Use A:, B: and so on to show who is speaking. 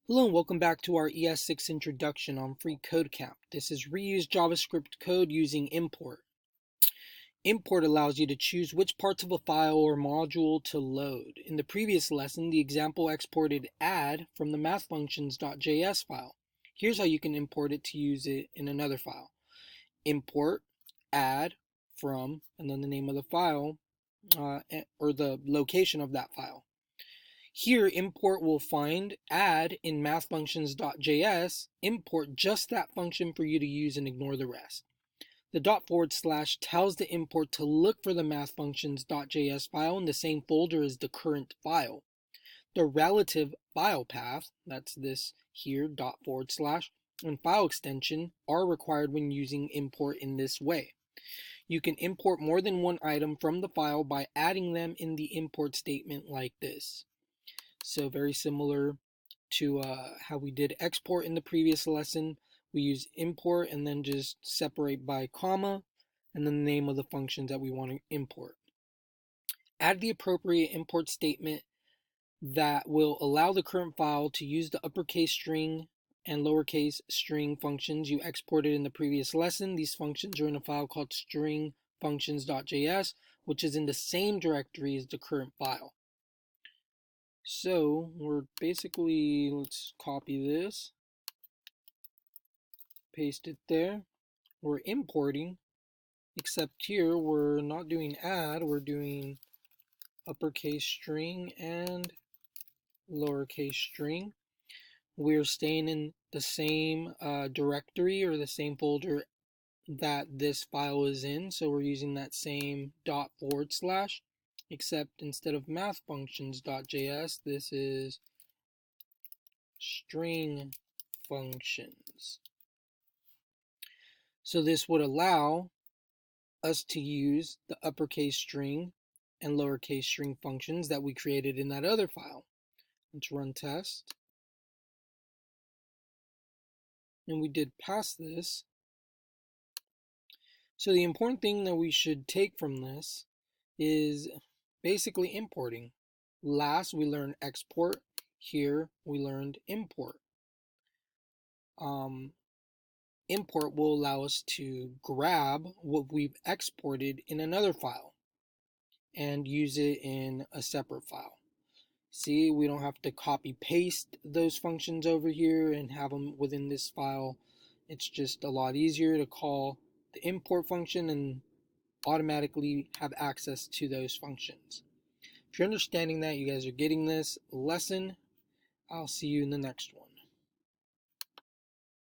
A: Hello and welcome back to our ES6 introduction on freeCodeCamp. This is reuse JavaScript code using import. Import allows you to choose which parts of a file or module to load. In the previous lesson, the example exported add from the mathfunctions.js file. Here's how you can import it to use it in another file. Import add from, and then the name of the file, or the location of that file. Here, import will find add in mathfunctions.js, import just that function for you to use and ignore the rest. The // tells the import to look for the mathfunctions.js file in the same folder as the current file. The relative file path, that's this here, // and file extension are required when using import in this way. You can import more than one item from the file by adding them in the import statement like this. So very similar to how we did export in the previous lesson. We use import and then just separate by comma and then the name of the functions that we want to import. Add the appropriate import statement that will allow the current file to use the uppercase string and lowercase string functions you exported in the previous lesson. These functions are in a file called stringfunctions.js, which is in the same directory as the current file. So we're basically, let's copy this, paste it there. We're importing, except here we're not doing add, we're doing uppercase string and lowercase string. We're staying in the same directory or the same folder that this file is in, so we're using that same // except instead of mathfunctions.js, this is string functions. So this would allow us to use the uppercase string and lowercase string functions that we created in that other file. Let's run test. And we did pass this. So the important thing that we should take from this is basically importing. Last we learned export, here we learned import. Import will allow us to grab what we've exported in another file and use it in a separate file. See, we don't have to copy paste those functions over here and have them within this file. It's just a lot easier to call the import function and automatically have access to those functions. If you're understanding that, you guys are getting this lesson. I'll see you in the next one.